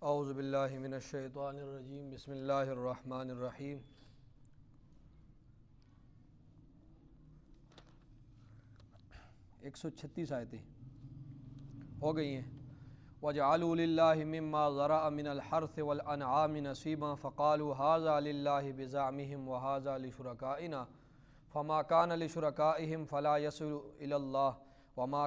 اعوذ باللہ من الشیطان الرجیم بسم اللہ الرحمن الرحیم 136 آیتیں ہو گئی ہیں۔ وَجَعَلُوا لِلَّهِ مِمَّا ذَرَأَ مِنَ الْحَرْثِ وَالْأَنْعَامِ نَصِيبًا فَقَالُوا هَذَا لِلَّهِ بِزَعْمِهِمْ وَهَذَا لِشُرَكَائِنَا فَمَا كَانَ لِشُرَكَائِهِمْ فَلَا يَصِلُ إِلَى اللَّهِ وَمَا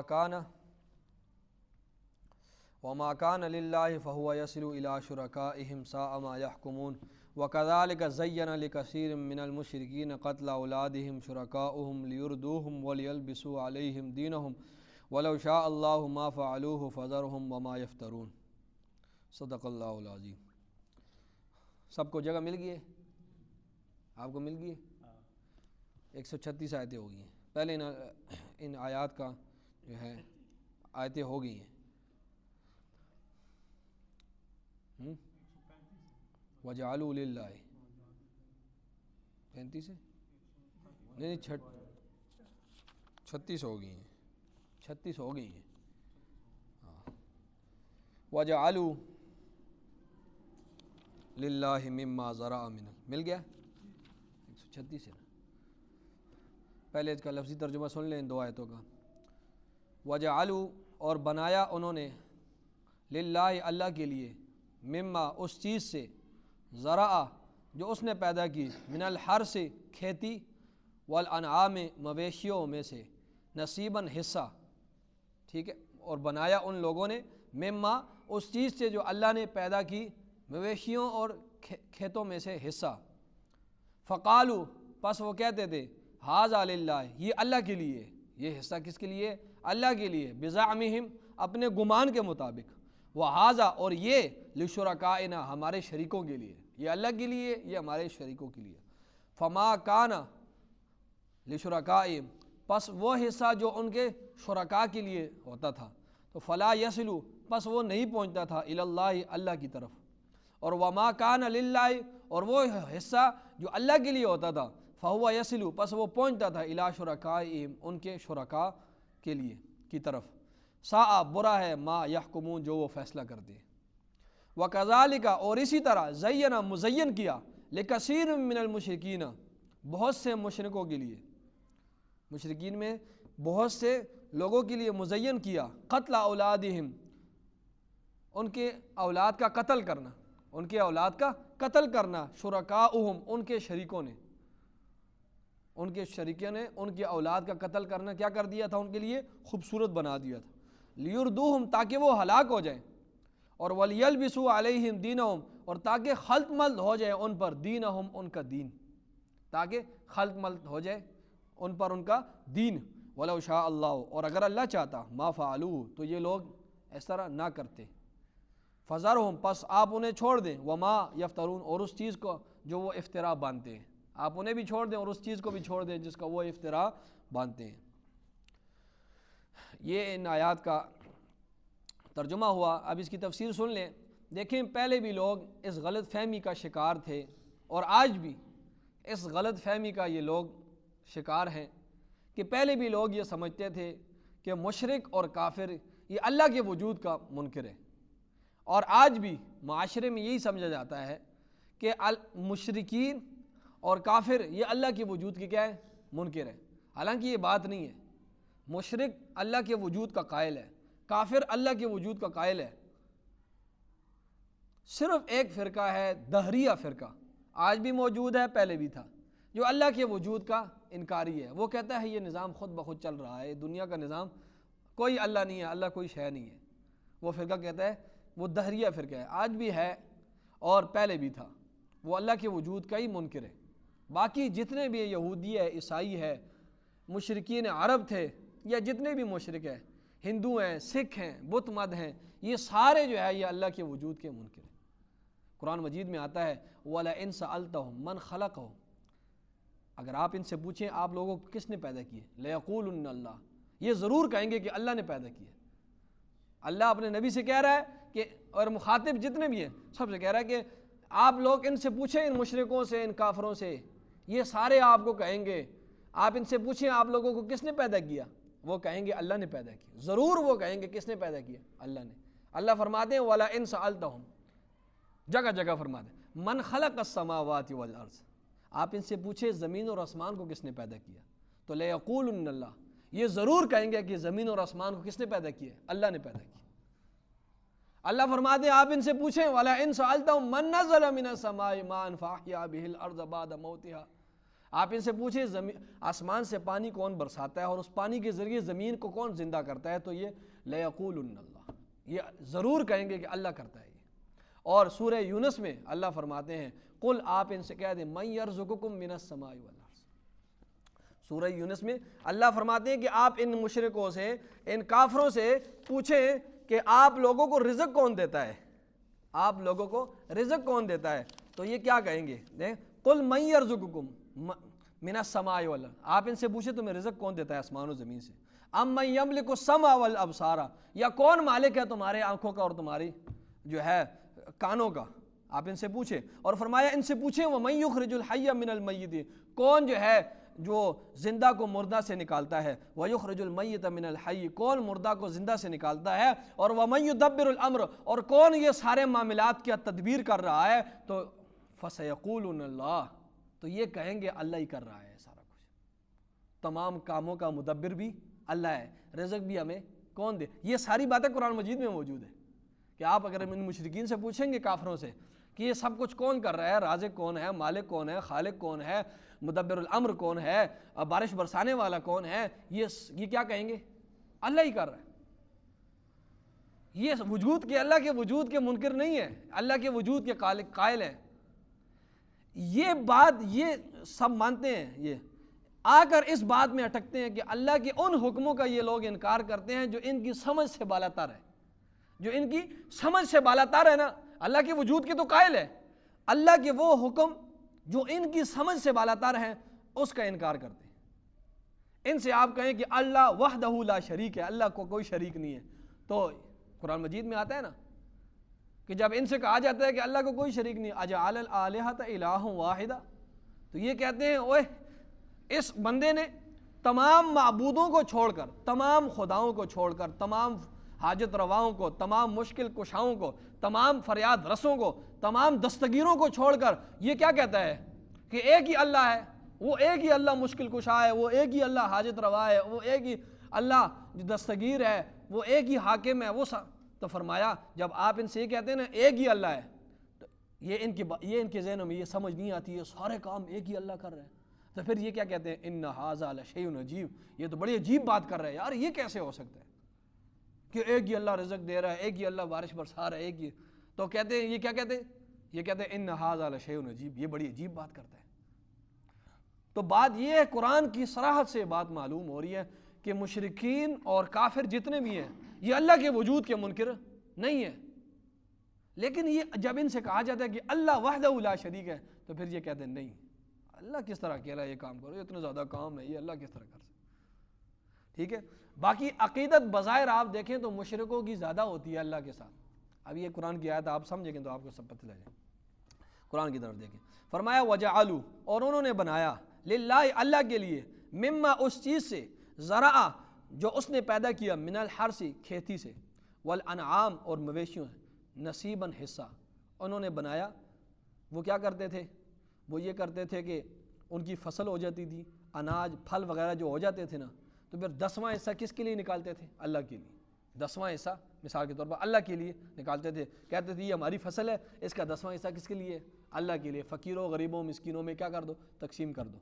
كَانَ لِلَّهِ فَهُوَ يَصِلُ إِلَى شُرَكَائِهِمْ سَاءَ مَا يَحْكُمُونَ وَكَذَلِكَ زَيَّنَ لِكَثِيرٍ مِّنَ الْمُشْرِكِينَ قَتْلَ أَوْلَادِهِمْ شُرَكَاؤُهُمْ لِيُرْدُوهُمْ وَلِيَلْبِسُوا عَلَيْهِمْ دِينَهُمْ وَلَوْ شَاءَ اللَّهُ مَا فَعَلُوهُ فَذَرْهُمْ وَمَا يَفْتَرُونَ۔ صدق اللہ العظیم۔ سب کو جگہ مل گئی ہے؟ آپ کو مل گئی ہے؟ 136 آیتیں ہو گئی ہیں۔ پہلے ان آیات کا جو ہے آیتیں ہو گئی ہیں۔ وَجَعَلُوا لِلَّهِ 35 ہے؟ نہیں 36 ہو گئی ہیں، 36 ہو گئی ہیں۔ وَجَعَلُوا لِلَّهِ مِمَّا ذَرَأَ مل گیا 136 ہے نا۔ پہلے اس کا لفظی ترجمہ سن لیں ان دو آیتوں کا۔ وَجَعَلُوا اور بنایا انہوں نے، للہ اللہ کے لیے، مما اس چیز سے، ذرا جو اس نے پیدا کی، من الحرث کھیتی، والانعام مویشیوں میں سے، نصیباً حصہ، ٹھیک ہے، اور بنایا ان لوگوں نے مما اس چیز سے جو اللہ نے پیدا کی، مویشیوں اور کھیتوں میں سے حصہ۔ فقالو پس وہ کہتے تھے، ھذا للہ یہ اللہ کے لیے، یہ حصہ کس کے لیے؟ اللہ کے لیے، بزعمہم اپنے گمان کے مطابق، وھذا اور یہ لشرکائنا ہمارے شریکوں کے لیے، یہ اللہ کے لیے، یہ ہمارے شریکوں کے لیے۔ فما کان لشرکائہم پس وہ حصہ جو ان کے شرکاء کے لیے ہوتا تھا، تو فلا یصلو پس وہ نہیں پہنچتا تھا الی اللہ اللہ کی طرف، اور وما کان للہ اور وہ حصہ جو اللہ کے لیے ہوتا تھا، فہو یصلو پس وہ پہنچتا تھا الی شرکائہم ان کے شرکاء کے لیے کی طرف۔ ساء برا ہے ما یحکمون جو وہ فیصلہ کرتے ہیں۔ وکذالک اور اسی طرح زینا مزین کیا، لکثیر من المشرکین بہت سے مشرکوں کے لیے، مشرکین میں بہت سے لوگوں کے لیے مزین کیا، قتل اولادہم ان کے اولاد کا قتل کرنا، ان کے اولاد کا قتل کرنا، شرکاؤہم ان کے شریکوں نے، ان کے شریکوں نے ان کی اولاد کا قتل کرنا کیا کر دیا تھا؟ ان کے لیے خوبصورت بنا دیا تھا۔ لیردوہم تاکہ وہ ہلاک ہو جائیں، اور ولیلبسوا علیہم دینہم اور تاکہ خلط ملط ہو جائے ان پر، دینہم ان کا دین، تاکہ خلط ملط ہو جائے ان پر ان کا دین۔ ولو شاء اللہ اور اگر اللہ چاہتا، ما فعلوہ تو یہ لوگ اس طرح نہ کرتے۔ فذرہم پس آپ انہیں چھوڑ دیں، وما یفترون اور اس چیز کو جو وہ افترا باندھتے ہیں، آپ انہیں بھی چھوڑ دیں اور اس چیز کو بھی چھوڑ دیں جس کا وہ افترا باندھتے ہیں۔ یہ ان آیات کا ترجمہ ہوا۔ اب اس کی تفسیر سن لیں۔ دیکھیں پہلے بھی لوگ اس غلط فہمی کا شکار تھے، اور آج بھی اس غلط فہمی کا یہ لوگ شکار ہیں کہ پہلے بھی لوگ یہ سمجھتے تھے کہ مشرک اور کافر یہ اللہ کے وجود کا منکر ہے، اور آج بھی معاشرے میں یہی سمجھا جاتا ہے کہ مشرکین اور کافر یہ اللہ کے وجود کے کیا ہے؟ منکر ہے۔ حالانکہ یہ بات نہیں ہے۔ مشرک اللہ کے وجود کا قائل ہے، کافر اللہ کے وجود کا قائل ہے۔ صرف ایک فرقہ ہے دہریہ فرقہ، آج بھی موجود ہے، پہلے بھی تھا، جو اللہ کے وجود کا انکاری ہے۔ وہ کہتا ہے یہ نظام خود بخود چل رہا ہے، دنیا کا نظام، کوئی اللہ نہیں ہے، اللہ کوئی شے نہیں ہے۔ وہ فرقہ کہتا ہے، وہ دہریہ فرقہ ہے، آج بھی ہے اور پہلے بھی تھا، وہ اللہ کے وجود کا ہی منکر ہے۔ باقی جتنے بھی یہودی ہے، عیسائی ہے، مشرکین عرب تھے، یا جتنے بھی مشرک ہیں، ہندو ہیں، سکھ ہیں، بت مت ہیں، یہ سارے جو ہے یہ اللہ کے وجود کے منکر ہیں۔ قرآن مجید میں آتا ہے وَلَئِن سَأَلْتَهُم مَّنْ خَلَقَهُم اگر آپ ان سے پوچھیں آپ لوگوں کو کس نے پیدا کیا، لَيَقُولُنَّ اللَّهُ یہ ضرور کہیں گے کہ اللہ نے پیدا کیا۔ اللہ اپنے نبی سے کہہ رہا ہے کہ، اور مخاطب جتنے بھی ہیں سب سے کہہ رہا ہے کہ آپ لوگ ان سے پوچھیں، ان مشرکوں سے، ان کافروں سے، یہ سارے آپ کو کہیں گے، آپ ان سے پوچھیں آپ لوگوں کو کس نے پیدا کیا، وہ کہیں گے اللہ نے پیدا کیا، ضرور وہ کہیں گے کس نے پیدا کیا، اللہ نے۔ اللہ فرماتے ہیں وَلَئِن سَأَلْتَهُم جگہ جگہ فرماتے ہیں من خلق السماوات والارض، آپ ان سے پوچھیں زمین اور آسمان کو کس نے پیدا کیا، تو لیقولن اللہ، یہ ضرور کہیں گے کہ زمین اور آسمان کو کس نے پیدا کیا، اللہ نے پیدا کیا۔ اللہ فرماتے ہیں آپ ان سے پوچھیں وَلَئِن سَأَلْتَهُم مَّن نَّزَّلَ مِنَ السَّمَاءِ مَاءً فَأَحْيَا بِهِ الْأَرْضَ بَعْدَ مَوْتِهَا، آپ ان سے پوچھیں آسمان سے پانی کون برساتا ہے اور اس پانی کے ذریعے زمین کو کون زندہ کرتا ہے، تو یہ لیقولن اللہ، یہ ضرور کہیں گے کہ اللہ کرتا ہے یہ۔ اور سورہ یونس میں اللہ فرماتے ہیں قل، آپ ان سے کہہ دیں من یرزقکم من السماء والارض، سورہ یونس میں اللہ فرماتے ہیں کہ آپ ان مشرکوں سے، ان کافروں سے پوچھیں کہ آپ لوگوں کو رزق کون دیتا ہے، آپ لوگوں کو رزق کون دیتا ہے، تو یہ کیا کہیں گے، قل من یرزقکم من السماء والارض، آپ ان سے پوچھیں تمہیں رزق کون دیتا ہے آسمان و زمین سے، ام من یملک السمع والابصار، یا کون مالک ہے تمہارے آنکھوں کا اور تمہاری جو ہے کانوں کا، آپ ان سے پوچھیں۔ اور فرمایا ان سے پوچھیں وَمَن يُخْرِجُ الْحَيَّ مِنَ الْمَيِّتِ، کون جو ہے جو زندہ کو مردہ سے نکالتا ہے، وَيُخْرِجُ الْمَيِّتَ مِنَ الْحَيِّ، کون مردہ کو زندہ سے نکالتا ہے، اور وَمَن يُدَبِّرُ الْأَمْرَ، اور کون یہ سارے معاملات کی تدبیر کر رہا ہے، تو فَسَيَقُولُونَ اللَّهُ، تو یہ کہیں گے اللہ ہی کر رہا ہے سارا کچھ، تمام کاموں کا مدبر بھی اللہ ہے، رزق بھی ہمیں کون دے، یہ ساری باتیں قرآن مجید میں موجود ہے کہ آپ اگر ان مشرکین سے پوچھیں گے کافروں سے کہ یہ سب کچھ کون کر رہا ہے، رازق کون ہے، مالک کون ہے، خالق کون ہے، مدبر الامر کون ہے، بارش برسانے والا کون ہے، یہ کیا کہیں گے، اللہ ہی کر رہا ہے۔ یہ وجود کے، اللہ کے وجود کے منکر نہیں ہے، اللہ کے وجود کے قائل ہے، یہ بات یہ سب مانتے ہیں، یہ آ کر اس بات میں اٹکتے ہیں کہ اللہ کے ان حکموں کا یہ لوگ انکار کرتے ہیں جو ان کی سمجھ سے بالاتر ہے، جو ان کی سمجھ سے بالاتر ہے نا، اللہ کے وجود کے تو قائل ہے، اللہ کے وہ حکم جو ان کی سمجھ سے بالاتر ہیں اس کا انکار کرتے ہیں۔ ان سے آپ کہیں کہ اللہ وحدہ لا شریک ہے، اللہ کو کوئی شریک نہیں ہے، تو قرآن مجید میں آتا ہے نا کہ جب ان سے کہا جاتا ہے کہ اللہ کو کوئی شریک نہیں، اجعل الالہۃ الہ واحدہ، تو یہ کہتے ہیں اوہ اس بندے نے تمام معبودوں کو چھوڑ کر، تمام خداؤں کو چھوڑ کر، تمام حاجت رواؤں کو، تمام مشکل کشاؤں کو، تمام فریاد رسوں کو، تمام دستگیروں کو چھوڑ کر یہ کیا کہتا ہے کہ ایک ہی اللہ ہے، وہ ایک ہی اللہ مشکل کشا ہے، وہ ایک ہی اللہ حاجت روا ہے، وہ ایک ہی اللہ جو دستگیر ہے، وہ ایک ہی حاکم ہے، وہ تو فرمایا جب آپ ان سے یہ کہتے ہیں نا ایک ہی اللہ ہے، تو یہ ان کے ذہنوں میں یہ سمجھ نہیں آتی ہے، سارے کام ایک ہی اللہ کر رہے ہیں، تو پھر یہ کیا کہتے ہیں ان ھذا لشیء عجیب، یہ تو بڑی عجیب بات کر رہے ہیں یار، یہ کیسے ہو سکتا ہے کہ ایک ہی اللہ رزق دے رہا ہے، ایک ہی اللہ بارش برسا رہا ہے، ایک ہی، تو کہتے ہیں یہ کیا کہتے ہیں، یہ کہتے ہیں ان ھذا لشیء عجیب، یہ بڑی عجیب بات کرتا ہے۔ تو بات یہ ہے، قرآن کی صراحت سے بات معلوم ہو رہی ہے کہ مشرکین اور کافر جتنے بھی ہیں یہ اللہ کے وجود کے منکر نہیں ہیں، لیکن یہ جب ان سے کہا جاتا ہے کہ اللہ وحدہ لا شریک ہے، تو پھر یہ کہتے ہیں نہیں، اللہ کس طرح اکیلا یہ کام کرو، اتنے زیادہ کام ہے، یہ اللہ کس طرح کر سکتا، ٹھیک ہے۔ باقی عقیدت بظاہر آپ دیکھیں تو مشرکوں کی زیادہ ہوتی ہے اللہ کے ساتھ، اب یہ قرآن کی آیت آپ سمجھیں گے تو آپ کو سب پتہ لگے، قرآن کی طرف دیکھیں، فرمایا وجعلوا، اور انہوں نے بنایا، للہ اللہ کے لیے، مما اس چیز سے، زرع جو اس نے پیدا کیا، من الحرث کھیتی سے، والانعام اور مویشیوں سے، نصیباً حصہ انہوں نے بنایا۔ وہ کیا کرتے تھے، وہ یہ کرتے تھے کہ ان کی فصل ہو جاتی تھی، اناج پھل وغیرہ جو ہو جاتے تھے نا، تو پھر 10واں حصہ کس کے لیے نکالتے تھے، اللہ کے لیے، 10واں حصہ مثال کے طور پر اللہ کے لیے نکالتے تھے، کہتے تھے یہ ہماری فصل ہے، اس کا 10واں حصہ کس کے لیے، اللہ کے لیے، فقیروں غریبوں مسکینوں میں کیا کر دو، تقسیم کر دو،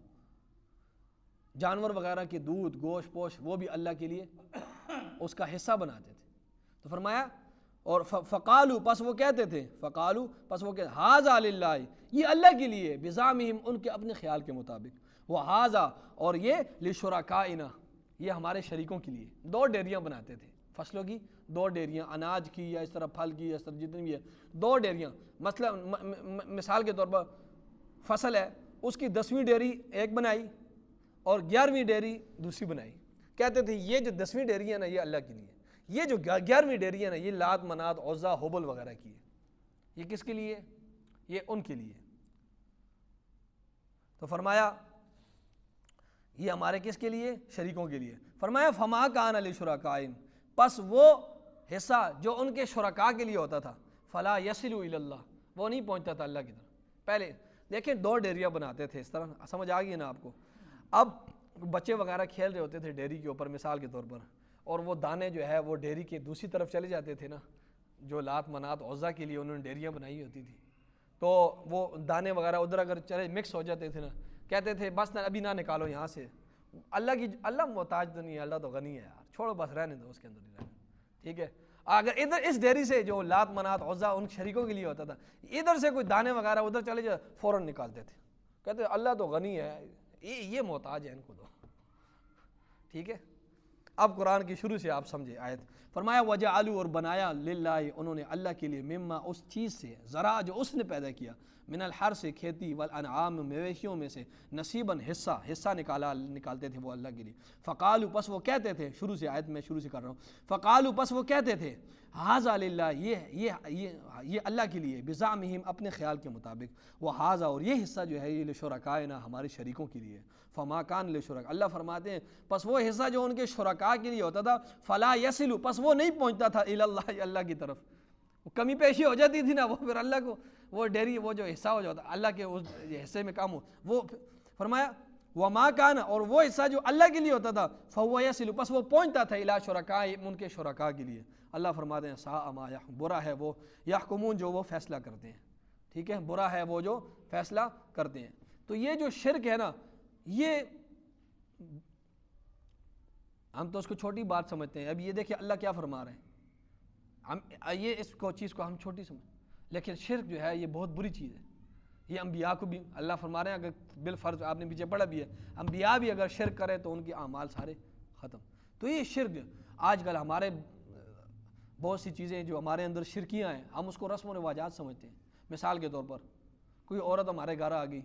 جانور وغیرہ کے دودھ گوشت پوش وہ بھی اللہ کے لیے اس کا حصہ بناتے تھے۔ تو فرمایا اور فقالو، پس وہ کہتے تھے، فقالو پس وہ کہتے ھذا للہ، یہ اللہ کے لیے، بزعمہم ان کے اپنے خیال کے مطابق، وھذا اور یہ لشرکائنا، یہ ہمارے شریکوں کے لیے، 2 ڈیریاں بناتے تھے فصلوں کی، 2 ڈیریاں اناج کی یا اس طرح پھل کی یا اس طرح جتنی بھی ہے 2 ڈیریاں، مثلا مثال کے طور پر فصل ہے اس کی 10ویں ڈیری ایک بنائی اور 11ویں ڈیری دوسری بنائی، کہتے تھے یہ جو 10ویں ڈیری ہے نا یہ اللہ کے لیے، یہ جو 11ویں ڈیری ہے نا یہ لات منات عزا حبل وغیرہ کی ہے، یہ کس کے لیے، یہ ان کے لیے۔ تو فرمایا یہ ہمارے کس کے لیے، شریکوں کے لیے۔ فرمایا فما کان لشرکائہم، پس وہ حصہ جو ان کے شرکاء کے لیے ہوتا تھا، فلا یصل الی اللہ، وہ نہیں پہنچتا تھا اللہ کی طرف۔ پہلے دیکھیں 2 ڈیریاں بناتے تھے اس طرح، سمجھ آ گئی نا آپ کو؟ اب بچے وغیرہ کھیل رہے ہوتے تھے ڈیری کے اوپر مثال کے طور پر، اور وہ دانے جو ہے وہ ڈیری کے دوسری طرف چلے جاتے تھے نا، جو لات منات عزا کے لیے انہوں نے ڈیریاں بنائی ہوتی تھی، تو وہ دانے وغیرہ ادھر اگر چلے مکس ہو جاتے تھے نا، کہتے تھے بس ابھی نہ نکالو یہاں سے، اللہ محتاج تو نہیں ہے، اللہ تو غنی ہے یار، چھوڑو بس رہنے دو اس کے اندر ہی رہنے، ٹھیک ہے۔ اگر ادھر اس ڈیری سے جو لات منات عزا ان شریکوں کے لیے ہوتا تھا، ادھر سے کوئی دانے وغیرہ ادھر چلے جائے فوراً نکالتے تھے، کہتے اللہ تو غنی ہے، یہ محتاج ہے ان کو دو، ٹھیک ہے۔ اب قرآن کی شروع سے آپ سمجھے آیت، فرمایا وجعلوا، اور بنایا، للہ انہوں نے اللہ کے لیے، مما اس چیز سے، ذرا جو اس نے پیدا کیا، من الحر سے کھیتی، والانعام مویشیوں میں سے، نصیباً حصہ نکالتے تھے وہ اللہ کے لیے، فقالوا پس وہ کہتے تھے، شروع سے آیت میں شروع سے کر رہا ہوں، فقالوا پس وہ کہتے تھے، ھذا للہ، یہ اللہ کے لیے، بزعمہم اپنے خیال کے مطابق، وہ ھذا، اور یہ حصہ جو ہے یہ لشرکائنا ہمارے شریکوں کے لیے، فما کان لشرک، اللہ فرماتے ہیں پس وہ حصہ جو ان کے شرکاء کے لیے ہوتا تھا، فلا یصل، پس وہ نہیں پہنچتا تھا الی اللہ، اللہ کی طرف، کمی پیشی ہو جاتی تھی نا، وہ پھر اللہ کو وہ ڈیری وہ جو حصہ ہو جاتا اللہ کے اس حصے میں کام ہو، وہ فرمایا وما کان، اور وہ حصہ جو اللہ کے لیے ہوتا تھا، فهو یصل، پس وہ پہنچتا تھا الی شرکاء، ان کے شرکاء کے لیے۔ اللہ فرماتے ہیں ساء ما یحکمون، برا ہے وہ، یحکمون جو وہ فیصلہ کرتے ہیں، ٹھیک ہے، برا ہے وہ جو فیصلہ کرتے ہیں۔ تو یہ جو شرک ہے نا، یہ ہم تو اس کو چھوٹی بات سمجھتے ہیں، اب یہ دیکھیں اللہ کیا فرما رہے ہیں، ہم یہ اس کو چیز کو ہم چھوٹی سمجھ، لیکن شرک جو ہے یہ بہت بری چیز ہے، یہ انبیاء کو بھی اللہ فرما رہے ہیں، اگر بالفرض آپ نے پیچھے پڑھا بھی ہے، انبیاء بھی اگر شرک کرے تو ان کے اعمال سارے ختم۔ تو یہ شرک آج کل ہمارے بہت سی چیزیں جو ہمارے اندر شرکیاں ہیں، ہم اس کو رسم و رواجات سمجھتے ہیں۔ مثال کے طور پر کوئی عورت ہمارے گھر آ گئی،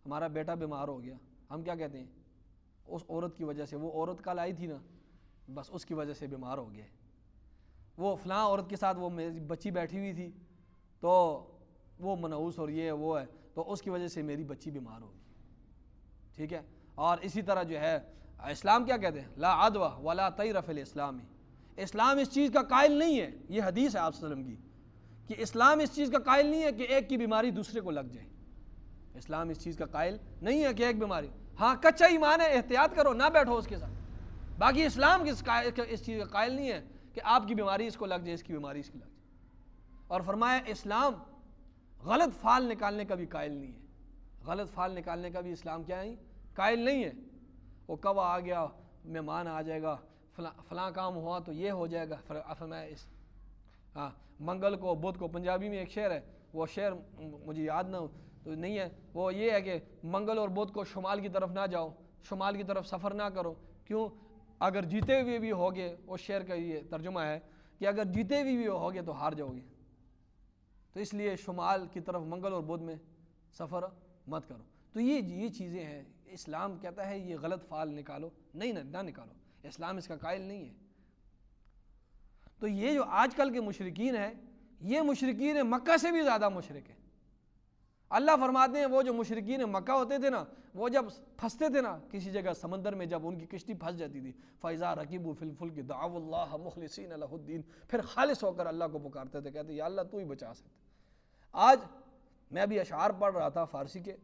ہمارا بیٹا بیمار ہو گیا، ہم کیا کہتے ہیں، اس عورت کی وجہ سے، وہ عورت کل آئی تھی نا، بس اس کی وجہ سے بیمار ہو گیا، وہ فلاں عورت کے ساتھ وہ میری بچی بیٹھی ہوئی تھی تو وہ منحوس اور یہ وہ ہے تو اس کی وجہ سے میری بچی بیمار ہوگی، ٹھیک ہے۔ اور اسی طرح جو ہے اسلام کیا کہتے ہیں، لا عدوہ ولا طیر فی الاسلام، اسلام اس چیز کا قائل نہیں ہے، یہ حدیث ہے آپ صلی اللہ علیہ وسلم کی، کہ اسلام اس چیز کا قائل نہیں ہے کہ ایک کی بیماری دوسرے کو لگ جائے، اسلام اس چیز کا قائل نہیں ہے کہ ایک بیماری، ہاں کچا ایمان ہے، احتیاط کرو، نہ بیٹھو اس کے ساتھ، باقی اسلام اس چیز کا قائل نہیں ہے کہ آپ کی بیماری اس کو لگ جائے، اس کی بیماری اس کی لگ جائے۔ اور فرمایا اسلام غلط فعل نکالنے کا بھی قائل نہیں ہے، غلط فعل نکالنے کا بھی اسلام کیا ہے، قائل نہیں ہے، وہ کب آ گیا مہمان آ جائے گا، فلاں کام ہوا تو یہ ہو جائے گا، فرمایا منگل کو بدھ کو، پنجابی میں ایک شعر ہے، وہ شعر مجھے یاد نہ تو نہیں ہے، وہ یہ ہے کہ منگل اور بدھ کو شمال کی طرف نہ جاؤ، شمال کی طرف سفر نہ کرو، کیوں، اگر جیتے ہوئے بھی ہوگے، اس شعر کا یہ ترجمہ ہے کہ اگر جیتے ہوئے بھی ہوگے تو ہار جاؤ گے، تو اس لیے شمال کی طرف منگل اور بدھ میں سفر مت کرو۔ تو یہ چیزیں ہیں، اسلام کہتا ہے یہ غلط فعل نکالو، نہیں نہ نکالو، اسلام اس کا قائل نہیں ہے۔ تو یہ جو آج کل کے مشرکین ہیں، یہ مشرکین مکہ سے بھی زیادہ مشرک ہیں۔ اللہ فرماتے ہیں وہ جو مشرکین مکہ ہوتے تھے نا، وہ جب پھنستے تھے نا کسی جگہ سمندر میں، جب ان کی کشتی پھنس جاتی تھی، فَإِذَا رَكِبُوا فِي الْفُلْكِ دَعَوُا اللَّهَ مُخْلِصِينَ لَهُ الدِّينَ، پھر خالص ہو کر اللہ کو پکارتے تھے، کہتے یا اللہ تو ہی بچا سکتے۔ آج میں بھی اشعار پڑھ رہا تھا فارسی کے،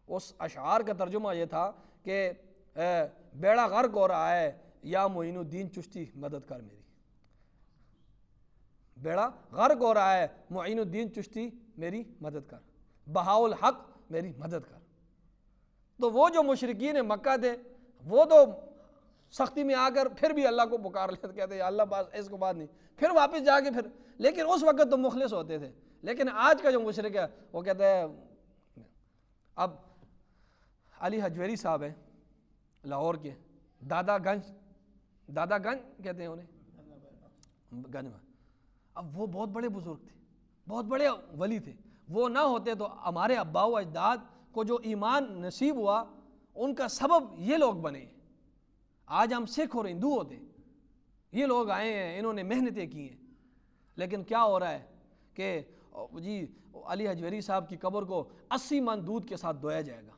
اس اشعار کا ترجمہ یہ تھا کہ بیڑا غرق ہو رہا ہے، یا معین الدین چشتی مدد کر میری، بیڑا غرق ہو رہا ہے، معین الدین چشتی میری مدد کر، بہاؤ الحق میری مدد کر۔ تو وہ جو مشرکین مکہ تھے، وہ تو سختی میں آ کر پھر بھی اللہ کو پکار لیتے، کہتے یا اللہ بس اس کو بات نہیں، پھر واپس جا کے پھر، لیکن اس وقت تو مخلص ہوتے تھے۔ لیکن آج کا جو مشرک ہے وہ کہتا ہے، اب علی حجویری صاحب ہیں لاہور کے، دادا گنج کہتے ہیں انہیں، گنج میں، اب وہ بہت بڑے بزرگ تھے، بہت بڑے ولی تھے، وہ نہ ہوتے تو ہمارے اباء و اجداد کو جو ایمان نصیب ہوا ان کا سبب یہ لوگ بنے، آج ہم سکھ اور ہندو ہوتے، یہ لوگ آئے ہیں، انہوں نے محنتیں کی ہیں۔ لیکن کیا ہو رہا ہے کہ جی علی حجویری صاحب کی قبر کو 80 من دودھ کے ساتھ دھویا جائے گا،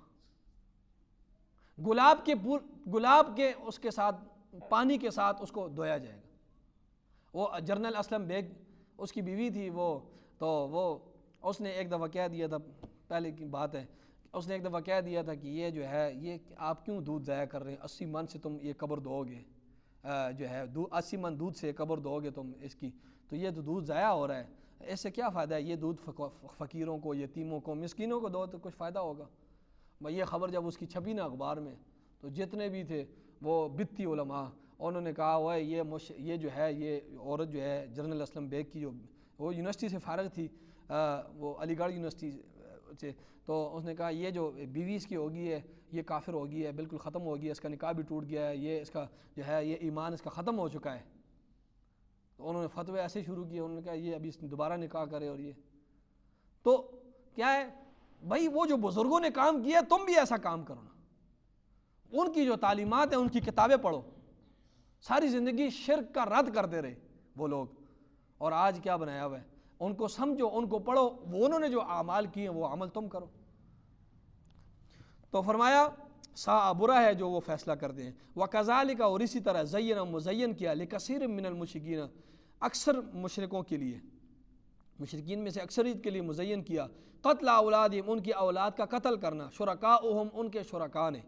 گلاب کے اس کے ساتھ پانی کے ساتھ اس کو دھویا جائے گا۔ وہ جنرل اسلم بیگ اس کی بیوی تھی، وہ اس نے ایک دفعہ کہہ دیا تھا، پہلے کی بات ہے، اس نے ایک دفعہ کہہ دیا تھا کہ یہ جو ہے یہ آپ کیوں دودھ ضائع کر رہے ہیں، 80 من سے تم یہ قبر دو گے، جو ہے 80 من دودھ سے قبر دو گے تم اس کی، تو یہ تو دودھ ضائع ہو رہا ہے، اس سے کیا فائدہ ہے، یہ دودھ فقیروں کو، یتیموں کو، مسکینوں کو دو تو کچھ فائدہ ہوگا۔ یہ خبر جب اس کی چھپی نا اخبار میں، تو جتنے بھی تھے وہ بتی علماء، انہوں نے کہا وہ یہ جو ہے یہ عورت جو ہے جنرل اسلم بیگ کی، جو وہ یونیورسٹی سے فارغ تھی، وہ علی گڑھ یونیورسٹی سے، تو اس نے کہا یہ جو بیوی اس کی ہوگی ہے یہ کافر ہوگی ہے، بالکل ختم ہو گئی ہے، اس کا نکاح بھی ٹوٹ گیا ہے، یہ اس کا جو ہے یہ ایمان اس کا ختم ہو چکا ہے۔ تو انہوں نے فتوے ایسے شروع کیے، انہوں نے کہا یہ ابھی دوبارہ نکاح کرے، اور یہ تو کیا ہے بھائی، وہ جو بزرگوں نے کام کیا تم بھی ایسا کام کرو نا، ان کی جو تعلیمات ہیں ان کی کتابیں پڑھو۔ ساری زندگی شرک کا رد کرتے رہے وہ لوگ، اور آج کیا بنایا ہوا ہے، ان کو سمجھو، ان کو پڑھو، وہ انہوں نے جو اعمال کیے ہیں وہ عمل تم کرو۔ تو فرمایا برا ہے جو وہ فیصلہ کرتے ہیں۔ وَكَذَلِكَ، اور اسی طرح زین مزین کیا لِكَثِيرٍ مِّنَ الْمُشْرِكِينَ، اکثر مشرکوں کے لیے، مشرکین میں سے اکثریت کے لیے مزین کیا، قتل اولادہم، ان کی اولاد کا قتل کرنا، شرکاؤہم، ان کے شرکاء نے،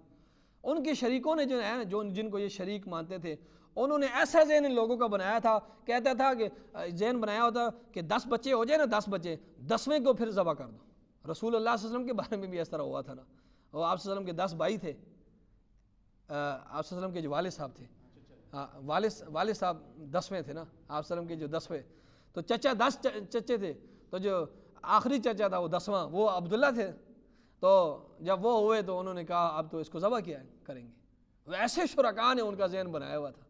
ان کے شریکوں نے جو ہے جن کو یہ شریک مانتے تھے، انہوں نے ایسا ذہن ان لوگوں کا بنایا تھا، کہتا تھا کہ ذہن بنایا ہوتا کہ 10 بچے ہو جائے نا، 10 بچے، 10ویں کو پھر ذبح کر دو۔ رسول اللہ صلی اللہ علیہ وسلم کے بارے میں بھی اس طرح ہوا تھا نا، وہ آپ صلی اللہ علیہ وسلم کے 10 بھائی تھے، آپ صلی اللہ علیہ وسلم کے جو والد صاحب تھے، والد صاحب 10ویں تھے نا، آپ صلی اللہ علیہ وسلم کے جو 10ویں، تو چچا 10 چچے تھے، تو جو آخری چچا تھا وہ 10واں وہ عبداللہ تھے، تو جب وہ ہوئے تو انہوں نے کہا اب تو اس کو ذبح کیا کریں گے۔ ایسے شرکاء نے ان کا ذہن بنایا ہوا تھا،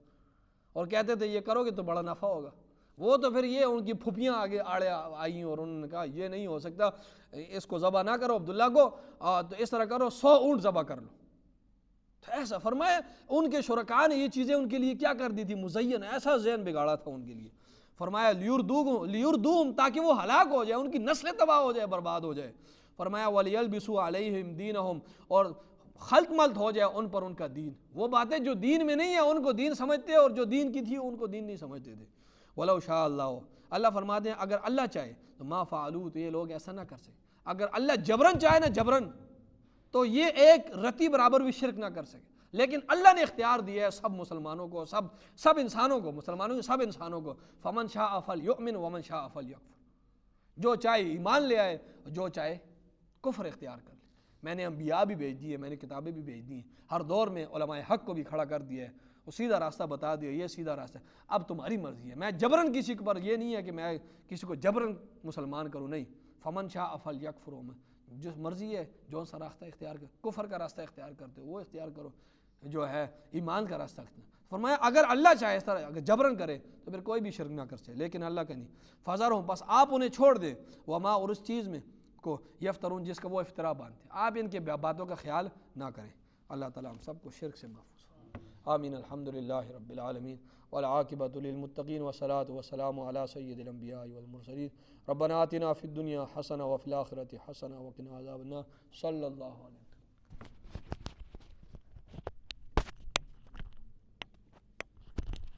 اور کہتے تھے یہ کرو گے تو بڑا نفع ہوگا۔ وہ تو پھر یہ ان کی پھپھیاں آگے آڑے آئیں، اور انہوں نے کہا یہ نہیں ہو سکتا، اس کو ذبح نہ کرو عبداللہ کو، تو اس طرح کرو 100 اونٹ ذبح کر لو۔ تو ایسا فرمایا ان کے شرکاء نے یہ چیزیں ان کے لیے کیا کر دی تھی، مزین، ایسا ذہن بگاڑا تھا ان کے لیے۔ فرمایا لیردوہم، تاکہ وہ ہلاک ہو جائے، ان کی نسلیں تباہ ہو جائے، برباد ہو جائے۔ فرمایا وَلِيَلْبِسُوا عَلَيْهِمْ دِينَهُمْ، اور خلط ملط ہو جائے ان پر ان کا دین، وہ باتیں جو دین میں نہیں ہیں ان کو دین سمجھتے، اور جو دین کی تھی ان کو دین نہیں سمجھتے تھے۔ وَلَوْ شَاءَ اللَّهُ، اللہ فرماتے ہیں اگر اللہ چاہے تو ما فعلوا، تو یہ لوگ ایسا نہ کر سکے۔ اگر اللہ جبرن چاہے نا، جبرن، تو یہ ایک رتی برابر بھی شرک نہ کر سکے، لیکن اللہ نے اختیار دیا ہے سب مسلمانوں کو، سب انسانوں کو، مسلمانوں کے سب انسانوں کو، فمن شاء فلیؤمن ومن شاء فلیکفر، جو چاہے ایمان لے آئے، جو چاہے کفر اختیار کر لے۔ میں نے انبیاء بھی بھیج دیے، میں نے کتابیں بھی بھیج دی ہیں، ہر دور میں علماء حق کو بھی کھڑا کر دیا ہے، وہ سیدھا راستہ بتا دیا، یہ سیدھا راستہ ہے، اب تمہاری مرضی ہے۔ میں جبرن کسی پر، یہ نہیں ہے کہ میں کسی کو جبرن مسلمان کروں، نہیں، فمن شاء فلیکفر، جس مرضی ہے جو سا راستہ اختیار کر، کفر کا راستہ اختیار کرتے ہو وہ اختیار کرو، جو ہے ایمان کا راستہ اختیار۔ فرمایا اگر اللہ چاہے اس طرح اگر جبرن کرے تو پھر کوئی بھی شرک نہ کر سکے، لیکن اللہ کا نہیں۔ فذرہم، بس آپ انہیں چھوڑ دیں، وما، اور اس چیز میں کو یفترون جس کا وہ افترا باندھتے، آپ ان کے باتوں کا خیال نہ کریں۔ اللہ تعالیٰ ہم سب کو شرک سے محفوظ۔ آمین۔ الحمدللہ رب العالمین، والعاقبۃ للمتقین، والصلاۃ والسلام علی سید الانبیاء والمرسلین۔ ربنا آتنا فی الدنیا حسنہ وفی الآخرۃ حسنہ وقنا عذاب النار۔ صلی اللہ علیہ وسلم۔